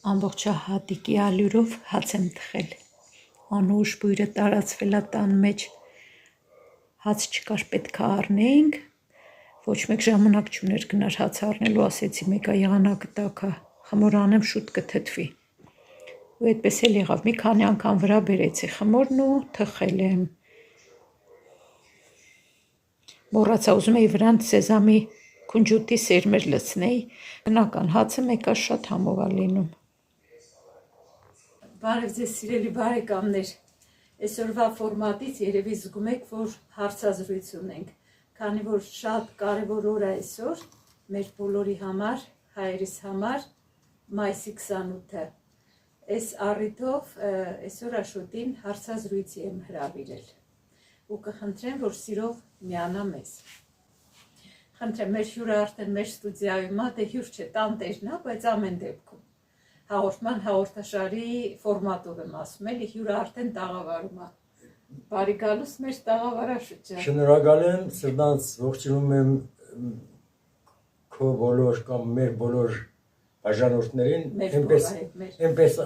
ամբողջը հատիկի ալյուրով հաց եմ թխել, անուշ բույրը տարածվել է տան մեջ, հաց չկար, պետք է առնեինք, ոչ մեկ ժամանակ չուներ գնար հաց առնելու, ասեցի մեկա եղանակը տաք է, խմոր անեմ շուտ կթթվի, ու այդպես էլ եղավ, մի քանի անգամ վրա բերեցի խմորն ու թխել եմ, մոռացա ուզում էի վրան սեզամի քունջուտի սերմեր լցնեի, բնական հացը մեկա շատ համով է լինում։ Բարև ձեզ սիրելի բարեկամներ, այսօրվա ֆորմատից երևի զգում եք, որ հարցազրույց ունենք, քանի որ շատ կարևոր օր է այսօր, մեր բոլորի համար, հայերիս համար, մայիսի 28-ը, այս առիթով այսօր աշոտին հարցազրույցի եմ հրավիրել ու կխնդրեմ, որ սիրով միանա մեզ։ Խնդրեմ, մեր հյուրը արդեն մեր ստուդիայում է, դե հյուր չէ, տանտերն է, բայց ամեն դեպքում հաղորդման հաղորդաշարի ֆորմատով եմ ասում, էլի հյուրը արդեն տաղավարում է։ Բարի գալուս մեր տաղավարաշրջան։ Շնորհակալ եմ, սրտանց ողջունում եմ քո բոլոր կամ մեր բոլոր բաժանորդներին,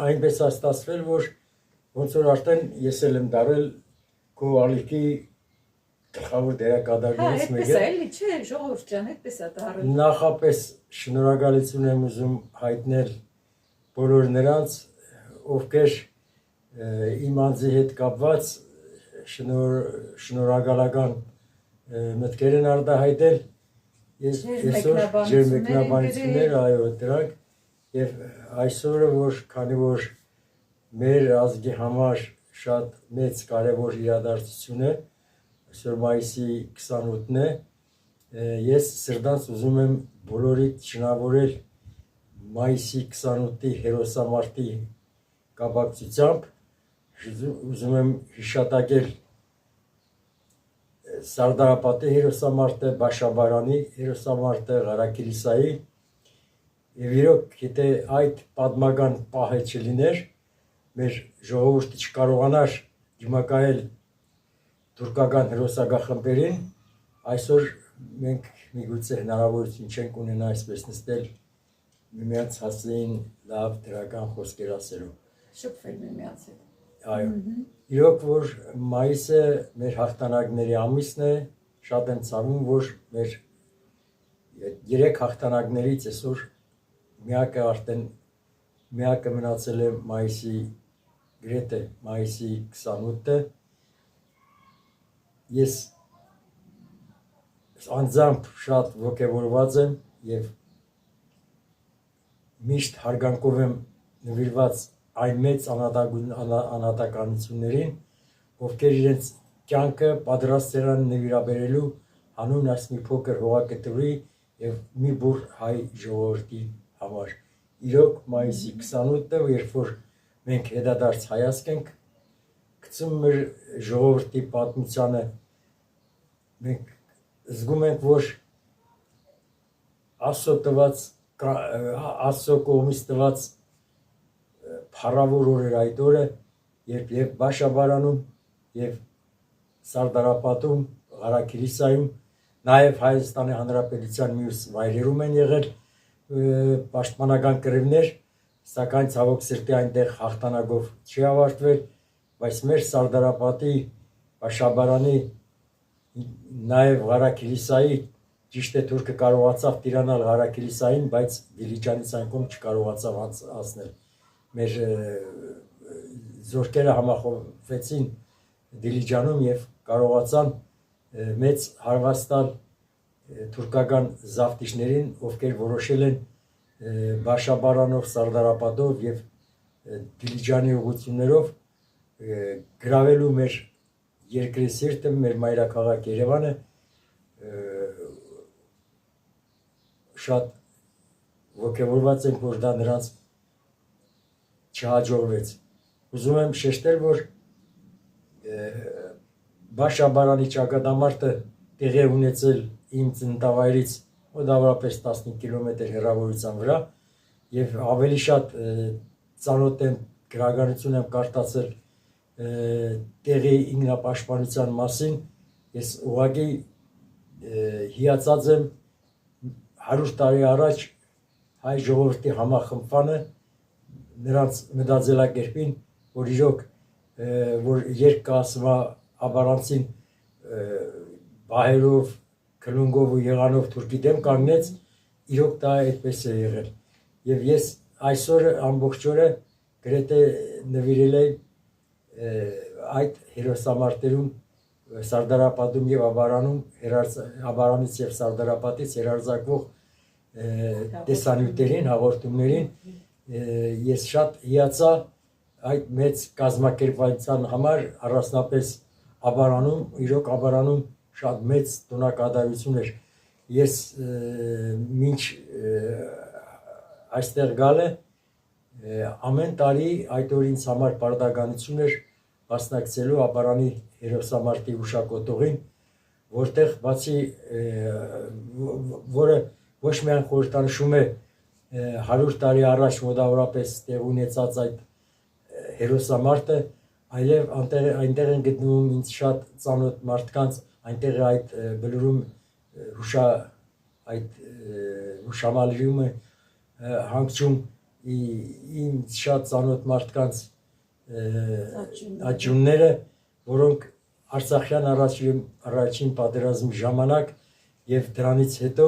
այնպես է ստացվել, որ ոնց որ արդեն ես էլ եմ դարել քո ալիքի գլխավոր դերակատարներից մեկը։ Այդպես է, էլի չէ, ժողովուրդ ջան, այդպես է դարել։ Նախապես շնորհակալություն եմ ուզում հայտնել բոլոր նրանց, ովքեր իմ անձի հետ կապված շնորհակալական մտքեր են արտահայտել, ջեր մեկնաբանություններ, այո, դրանք, եւ այսօրը, որ քանի որ մեր ազգի համար շատ մեծ կարևոր իրադարձություն է, այսօր մայիսի 28-ն է, ես սրտանց ուզում եմ բոլորիդ շնորհավորել մայիսի 28-ի հերոսամարտի կապակցությամբ, ուզում եմ հիշատակել Սարդարապատի հերոսամարտը, Բաշաբարանի հերոսամարտը, Ղարաքիլիսայի, եւ իրոք եթե այդ պատմական պահը չլիներ, մեր ժողովուրդը չկարողանար դիմակայել թուրքական հերոսագախմբերին, այսօր մենք միգուցե հնարավորություն չենք ունենա այսպես նստել միմյանց հասցեին լավ դրական խոսքեր ասելու։ Շփվել միմյանց հետ։ Այո, իրոք որ մայիսը մեր հաղթանակների ամիսն է, շատ եմ ցավում, որ մեր 3 հաղթանակներից այսօր միակը մնացել է մայիսի գրեթե մայիսի 28-ը։ Ես անձամբ շատ ոգևորված եմ եւ միշտ հարգանքով եմ նվիրված այն մեծ անհատականություններին, ովքեր իրենց կյանքը պատրաստ են նվիրաբերելու հանուն այս մի փոքր հողակտուրի եւ մի բուռ հայ ժողովրդի համար։ Իրոք մայիսի 28-ը, երբ որ մենք հետադարձ հայացք ենք գցում մեր ժողովրդի պատմությանը, մենք զգում ենք, որ Աստծո կողմից տված փառավոր օր էր այդ օրը, երբ եւ Բաշաբարանում եւ Սարդարապատում, Ղարաքիլիսայում, նաեւ Հայաստանի Հանրապետության մյուս վայրերում են եղել պաշտպանական կռիվներ, սակայն ցավոք սրտի այնտեղ հաղթանակով չի ավարտվել, բայց մեր Սարդարապատի, Բաշաբարանի, նաեւ Ղարաքիլիսայի, ճիշտ է թուրքը կարողացավ տիրանալ Ղարաքիլիսային, բայց Դիլիջանից անկում չկարողացավ անցնել։ Մեր զորքերը համախոհվեցին Դիլիջանում եւ կարողացան մեծ հարված տալ թուրքական զավթիչներին, ովքեր որոշել են Բաշաբարանով, Սարդարապատով եւ Դիլիջանի ուղղություններով գրավելու մեր երկրի սիրտը, մեր մայրաքաղաք Երևանը, շատ ոգևորված ենք, որ դա նրանց չհաջողվեց։ Ուզում եմ շեշտել, որ Բաշաբարանի ճակատամարտը տեղի ունեցել իմ ծննդավայրից մոտավորապես 15 կիլոմետր հեռավորության վրա եւ ավելի շատ ծանոթ եմ գրականություն եմ կարտացել տեղի ինքնապաշտպանության մասին, ես ուղղակի հիացած եմ 100 տարի առաջ հայ ժողովրդի համախմբմանը նրանց մտածելակերպին, որ իրոք որ երկ կասվա աբարանցին բահերով, քլունգով ու եղանով թուրքի դեմ կանգնեց, իրոք դա այդպես է եղել։ Եվ ես այսօր ամբողջ օրը գրեթե նվիրել եմ այդ հերոսամարտերում Սարդարապատում եւ Աբարանում Աբարանից եւ Սարդարապատից հերարձակվող տեսանյութերին, հաղորդումներին ես շատ հիացա այդ մեծ կազմակերպության համար, առանձնապես Աբարանում, իրոք Աբարանում շատ մեծ տոնակատարություն էր։ Ես մինչ այստեղ գալը ամեն տարի այդ օր ինձ համար պարտականություն էր մասնակցելու Աբարանի հերոսամարտի հուշակոթողին, որտեղ բացի որը ոչ միայն խորհրդանշում է 100 տարի առաջ մոտավորապես տեղ ունեցած այդ հերոսամարտը, այլև այնտեղ են գտնվում ինձ շատ ծանոթ մարդկանց, այնտեղ է այդ բլուրում հուշամալիրումը հանգչում ինձ շատ ծանոթ մարդկանց աճյունները, որոնք Արցախյան առաջին պատերազմի ժամանակ եւ դրանից հետո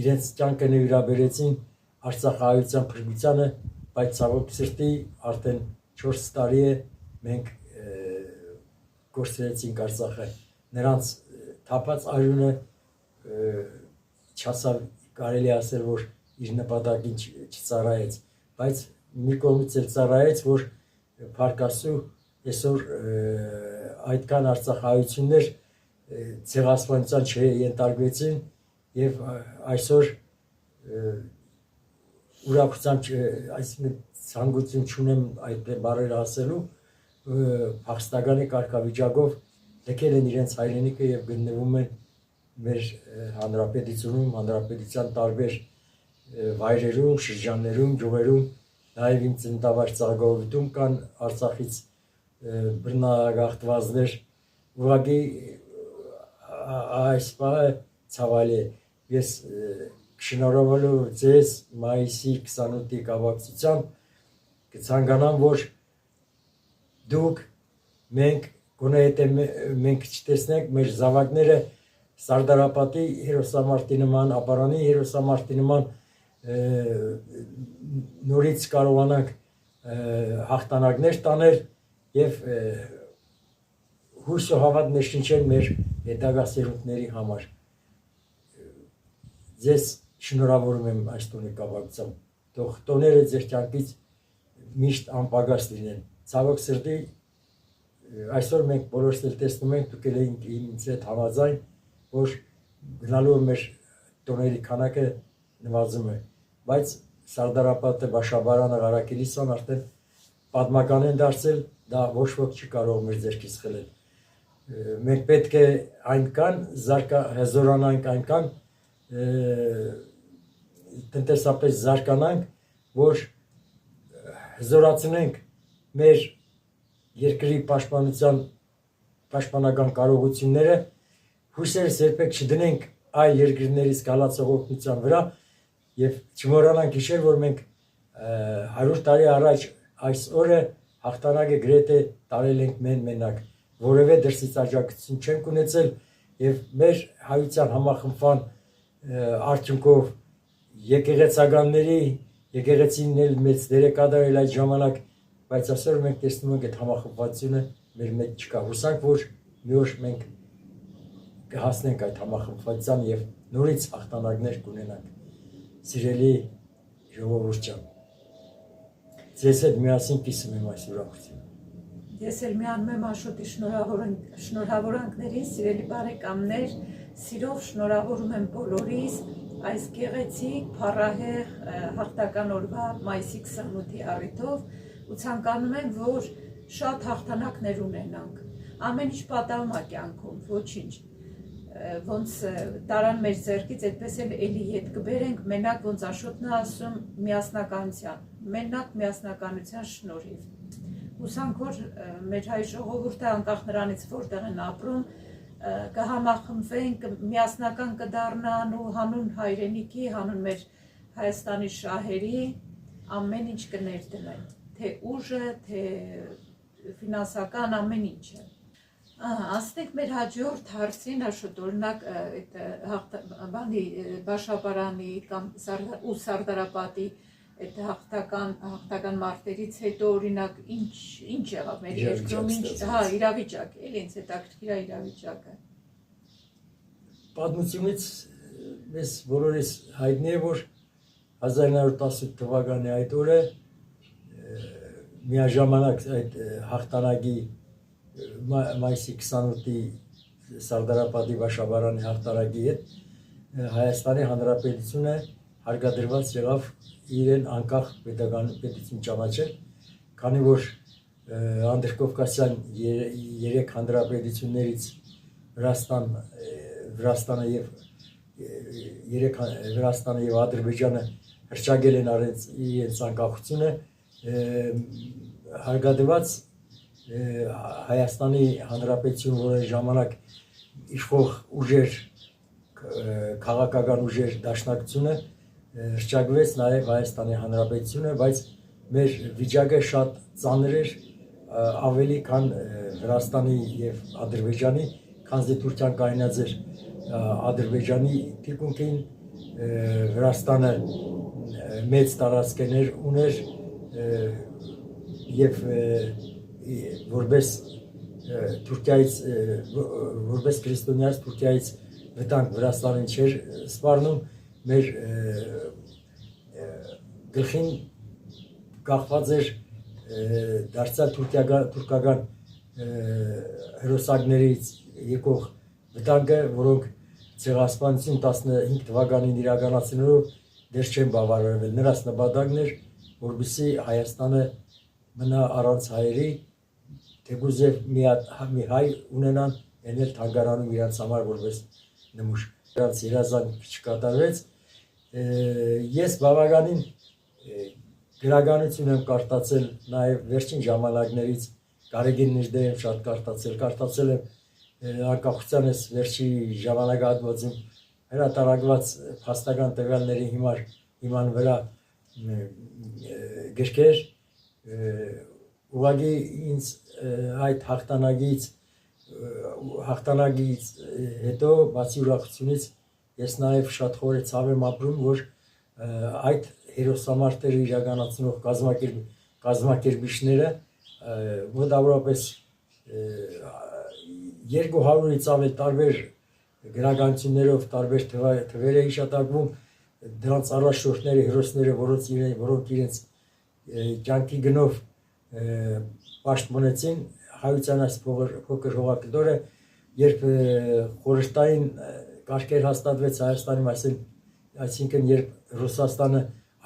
իրենց կյանքը նվիրաբերեցին Արցախահայության փրկությանը, բայց ցավոք սրտի արդեն 4 տարի է մենք կորցրեցինք Արցախը։ Նրանց թափած արյունը չասավ կարելի ասել, որ իր նպատակին չծառայեց, բայց մի կողմից էլ ծառայեց, որ Փառք Աստծո այսօր այդքան արցախահայություններ ցեղասպանության չենթարկվեցին եւ այսօր ուրախությամբ, այսինքն ցանկություն չունեմ այդ բառերը ասելու, փախստականի կարգավիճակով լքել են իրենց հայրենիքը եւ գտնվում են մեր հանրապետությունում, հանրապետության տարբեր վայրերում, շրջաններում, գյուղերում, նաեւ իմ ծննդավայր Ծաղկավորտում կան Արցախից բռնագաղթվածներ, ուղղակի այս բանը ցավալի է։ Ես շնորհավորելու ձեզ մայիսի 28-ի կապակցությամբ կցանկանամ, որ դուք մենք գոնե եթե մենք չտեսնենք մեր զավակները Սարդարապատի հերոսամարտի նման, Աբարանի հերոսամարտի նման նորից կարողանանք հաղթանակներ տանել եւ հույս ու հավատ ներշնչել մեր հետագա սերունդների համար։ Ձեզ շնորհավորում եմ այս տոնի կապակցությամբ։ Թող տոները ձեր կյանքից միշտ անպագաս լինեն։ Ցավոք սրտի այսօր մենք բոլորս էլ տեսնում ենք, դուք էլ եք ինձ հետ համաձայն, որ գնալու մեր տոների քանակը նվազում է, բայց Սարդարապատը, Բաշաբարանը, Ղարաքիլիսան արդեն պատմական են դարձել, դա ոչ ոք չի կարող մեր ձեռքից խլել։ Մենք պետք է այնքան հզորանանք, այնքան տնտեսապես զարգանանք, որ հզորացնենք մեր երկրի պաշտպանական կարողությունները, հույսերս երբեք չդնենք այլ երկրներից գալացող օգնության վրա եւ չմոռանանք հիշել, որ մենք 100 տարի առաջ այս օրը հաղթանակը գրեթե տարել ենք մենակ, որևէ դրսից աջակցություն չենք ունեցել եւ մեր հայության համախմբման արդյունքով եկեղեցականների եկեղեցին էլ մեծ դեր է կատարել այդ ժամանակ, բայց այսօր մենք տեսնում ենք այդ համախմբվածությունը մեր մեջ չկա։ Հուսանք, որ մի օր մենք կհասնենք այդ համախմբվածության եւ նորից հաղթանակներ կունենանք։ Սիրելի ժողովուրդ ջան, ձեզ հետ միասին կիսում եմ այս ուրախությունը։ Ես էլ միանում եմ Աշոտի շնորհավորանքներին, սիրելի բարեկամներ, սիրով շնորհավորում եմ բոլորիս այս գեղեցիկ, փառահեղ հաղթական օրվա մայիսի 28-ի առիթով ու ցանկանում եմ, որ շատ հաղթանակներ ունենանք։ Ամեն ինչ պատահում է կյանքում, ոչինչ։ Ոնց տարան մեր ձեռքից, այդպես էլ էլի հետ կբերենք, մենակ ոնց Աշոտն է ասում, միասնականության, մենակ միասնականության շնորհիվ։ Հուսանք, որ մեր հայ ժողովուրդը անկախ նրանից որտեղ են ապրում, կհամախմբվենք, միասնական կդառնան ու հանուն հայրենիքի, հանուն մեր Հայաստանի շահերի ամեն ինչ կներդնեն։ թե ուժը, թե ֆինանսական ամեն ինչը։ Անցնենք մեր հաջորդ հարցին, աշոտ օրինակ այդ Բաշաբարանի կամ Սարդարապատի այդ հաղթական մարտերից հետո օրինակ ինչ եղավ մեր երկրում, իրավիճակ, էլի ինձ հետաքրքիր է իրավիճակը։ Պատմությունից մեզ բոլորիս հայտնի է, որ 1918 թվականի այդ օրը միաժամանակ այդ հաղթանակի մայիսի 28-ի Սարդարապատի Բաշաբարանի հաղթանակի հետ Հայաստանի Հանրապետությունը հարգադրված եղավ իրեն անկախ պետություն ճանաչել, քանի որ Անդրկովկասյան 3 հանրապետություններից Վրաստանը եւ Ադրբեջանը հռչակել են իրենց անկախությունը, հարգադրված Հայաստանի Հանրապետություն, որը ժամանակ իշխող ուժեր, քաղաքական ուժեր դաշնակցությունը հռչակվեց նաև Հայաստանի Հանրապետությունը, բայց մեր վիճակը շատ ծանր էր, ավելի քան Վրաստանի եւ Ադրբեջանի, քանզի Թուրքիան կայնած էր Ադրբեջանի թիկունքին, Վրաստանը մեծ տարածքներ ուներ եւ որպես Թուրքիայից, որպես քրիստոնյաց Թուրքիայից վտանգ Վրաստանին չէր սպառնում, մեր գլխին կախված էր դարձյալ թուրքական հրոսակներից եկող վտանգը, որոնք ցեղասպանություն 15 թվականին իրականացնելով դեռ չեն բավարարվել։ Նրանց նպատակն էր, որպեսզի Հայաստանը մնա առանց հայերի, թեկուզ մի հայ ունենան, այն էլ թանգարանում իրենց համար որպես նմուշ։ Նրանց երազանք չկատարվեց։ Ես բավականին գրականություն եմ կարտացել նաև վերջին ժամանակներից, Գարեգին Նիժդե եմ շատ կարտացել եմ անկախությանս վերջի ժամանակահատվածում հրատարակված փաստական տվյալների հիման վրա գրքեր, ուղղակի ինձ այդ հաղթանակից հետո, բացի ուրախությունից, ես նաև շատ խորը ցավ եմ ապրում, որ այդ հերոսամարտերը իրականացնող կազմակերպիչները մոտավորապես 200-ից ավել տարբեր գրականություններով տարբեր թվեր է հիշատակվում, դրանց առաջնորդները, հերոսները, որոնք իրենց կյանքի գնով պաշտպանեցին հայության այս փոքր հողակտորը, երբ խորհրդային կարգեր հաստատվեց Հայաստանում, այսինքն երբ Ռուսաստանը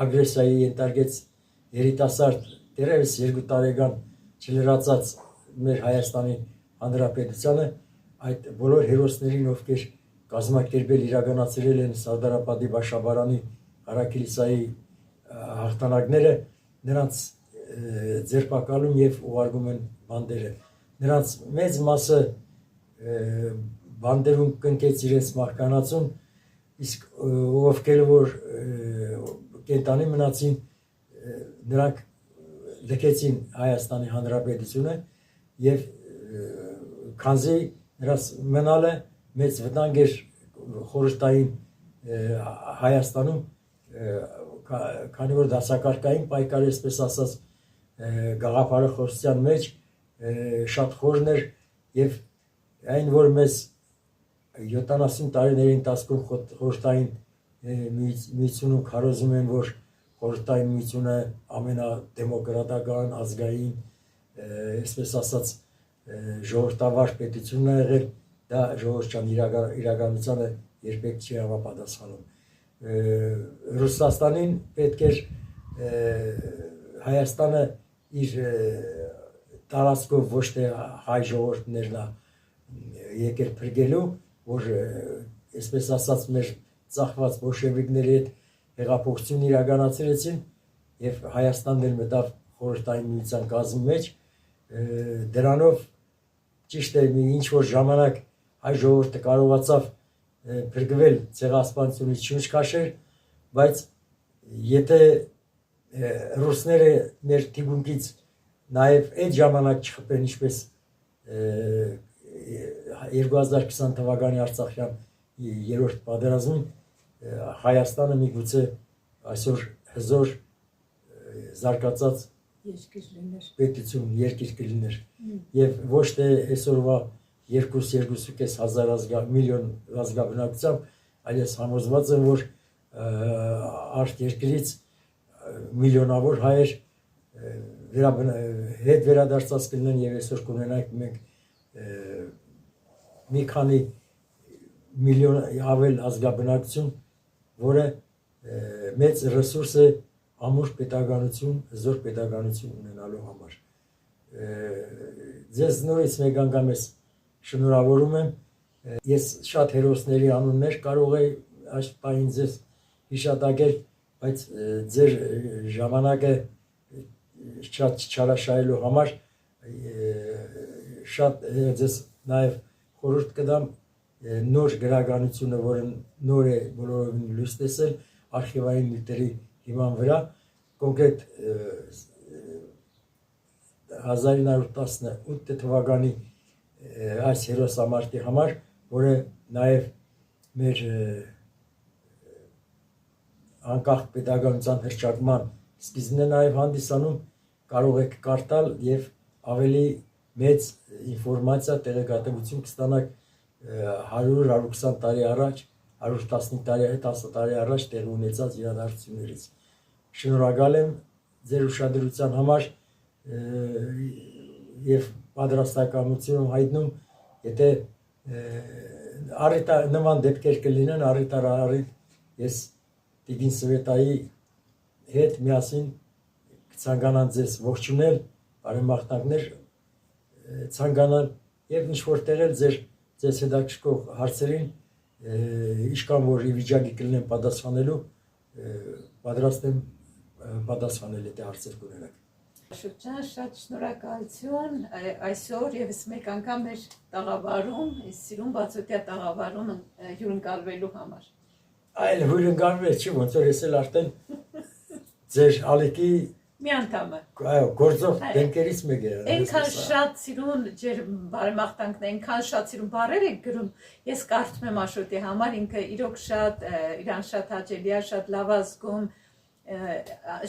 ագրեսիայի ենթարկեց երիտասարդ դեռևս 2 տարեկան չլրացած մեր Հայաստանի Հանրապետությանը, այդ բոլոր հերոսներին, ովքեր կազմակերպել իրականացրել են Սարդարապատի Բաշաբարանի Հարաքիլիսայի հաղթանակները, նրանց ձերբակալում եւ ուղարկում են բանդերը։ Նրանց մեծ մասը բանդերում կնքեց իրենց մահկանացուն, իսկ ովքեր որ կենտանի մնացին, նրանք լքեցին Հայաստանի Հանրապետությունը եւ քանզի նրանց մնալը մեծ վտանգ էր խորհրդային Հայաստանում, քանի որ դասակարգային պայքարը, այսպես ասած, գաղափարախոսության մեջ շատ խորն էր եւ այն որ մեզ 70 տարիների ընթացքում խորհրդային միությունում քարոզում են, որ խորհրդային միությունը ամենադեմոկրատական, ազգային, այսպես ասած, ժողովրդավար պետությունն է եղել, դա ժողովրդական իրականությանը երբեք չի համապատասխանում։ Ռուսաստանին պետք էր Հայաստանը իր տարածքով ոչ թե հայ ժողովուրդներն եկել փրկելու, որ այսպես ասած մեր ծախված բոլշևիկների հետ հեղափոխություն իրականացրեցին եւ Հայաստանն էլ մտավ խորհրդային միության կազմի մեջ, դրանով ճիշտ է մի ինչ որ ժամանակ հայ ժողովուրդը կարողացավ փրկվել ցեղասպանությունից շունչ քաշել, բայց եթե ռուսները մեր թիգունքից նաև այդ ժամանակ չխփեն ինչպես 2020 թվականի Արցախյան երրորդ պատերազմին Հայաստանը միգուցե այսօր հզոր զարգացած պետություն երկիր կլիներ եւ ոչ թե այսօրվա 2.5 միլիոն ազգաբնակությամբ, այլ ես համոզված եմ, որ արտ երկրից միլիոնավոր հայեր հետ վերադարձած կլինեն եւ այսօր կունենանք մենք մի քանի միլիոն ավել ազգաբնակություն, որը մեծ ռեսուրս է ամուր պետականություն, հզոր պետականություն ունենալու համար։ Ձեզ նորից մեկ անգամ ես շնորհավորում եմ, ես շատ հերոսների անուններ կարող եմ այս պահին ձեզ հիշատակել, բայց ձեր ժամանակը շատ չարաշահելու համար շատ ձեզ նաև խորհուրդ կտամ նոր գրականությունը, որը նոր է բոլորովին լույս տեսել արխիվային նյութերի հիման վրա, կոնկրետ 1918 թվականի այս հերոսամարտի համար, որը նաև մեր անկախ պետականության հռչակման սկիզբն է նաև հանդիսանում, կարող եք կարդալ եւ ավելի մեծ ինֆորմացիա տեղեկատվություն կստանաք 100-120 տարի առաջ, 115 տարի, 10 տարի առաջ տեղի ունեցած իրադարձություններից։ Շնորհակալ եմ ձեր ուշադրության համար եւ պատրաստակամություն եմ հայտնում, եթե նման դեպքեր կլինեն, առիթ ես Տիգին Սվետայի հետ միասին կցանկանան ձեզ ողջունել, բարեմաղթանքներ ցանկանալ եւ ինչ որտեղ էլ ձեզ հետաքրքրող հարցերին ինչքան որ ի վիճակի կլինեմ պատասխանելու, պատրաստ եմ պատասխանել, եթե հարցեր կունենաք։ Շուրջան, շատ շնորհակալություն, այսօր եւս մեկ անգամ մեր տաղավարում, այս սիրուն բացօթյա տաղավարում հյուրընկալվելու համար։ Այլ հյուրընկալվել չի, ոնց որ ես էլ արդեն ձեր ալիքի մի անդամը։ Այո, գործող դեմքերից մեկը։ Այնքան շատ սիրուն ջեր բարեմաղթանքն է, այնքան շատ սիրուն բառեր եք գրում։ Ես կարդում եմ Աշոտի համար, ինքը իրոք իրան շատ հաճելի է, շատ լավ ազգում,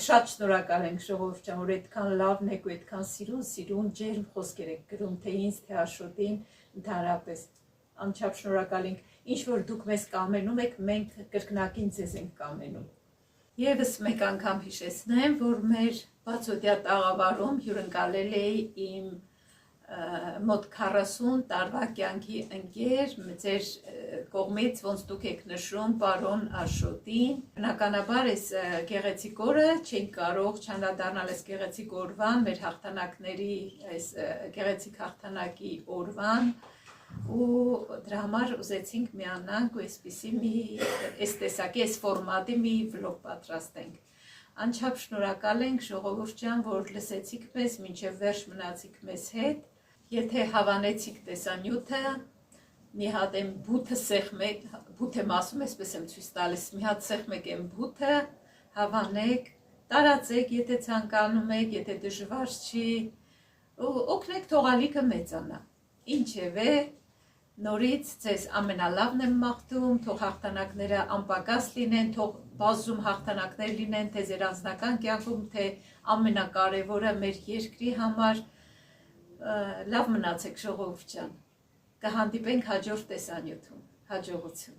շատ շնորհակալ ենք ժողովուրդ ջան, որ այդքան լավն եք ու այդքան սիրուն ջերմ խոսքեր եք գրում, թե ինձ, թե Աշոտին, ընդհանրապես անչափ շնորհակալ ենք, ինչ որ դուք մեզ կամենում եք, մենք կրկնակին ձեզ ենք կամենում։ Եվս մեկ անգամ հիշեցնեմ, որ մեր բացօթյա տաղավարում հյուրընկալել էի իմ մոտ 40 տարվա կյանքի ընկեր, ձեր կողմից ոնց դուք եք նշում պարոն Աշոտին։ Բնականաբար այս գեղեցիկ օրը չենք կարող չանդրադառնալ այս գեղեցիկ օրվան, մեր հաղթանակների այս գեղեցիկ հաղթանակի օրվան ու դրա համար ուզեցինք միանանք ու այս տեսակի, այս ֆորմատի մի վլոգ պատրաստենք։ Անչափ շնորհակալ ենք ժողովուրդ ջան, որ լսեցիք մեզ, մինչև վերջ մնացիք մեզ հետ։ Եթե հավանեցիք տեսանյութը, մի հատ եմ բութը սեղմեք, բութ եմ ասում, այսպես եմ ցույց տալիս, մի հատ սեղմեք եմ բութը, հավանեք, տարածեք, եթե ցանկանում եք, եթե դժվար չի, օգնեք թողալիքը մեծանա։ Ինչևէ, նորից ձեզ ամենալավն եմ մաղթում, թող հաղթանակները անպակաս լինեն, թող բազում հաղթանակներ լինեն, թե ձեր անձնական կյանքում, թե ամենակարևորը մեր երկրի համար, լավ մնացեք ժողովուրդ ջան, կհանդիպենք հաջորդ տեսանյութում, հաջողություն։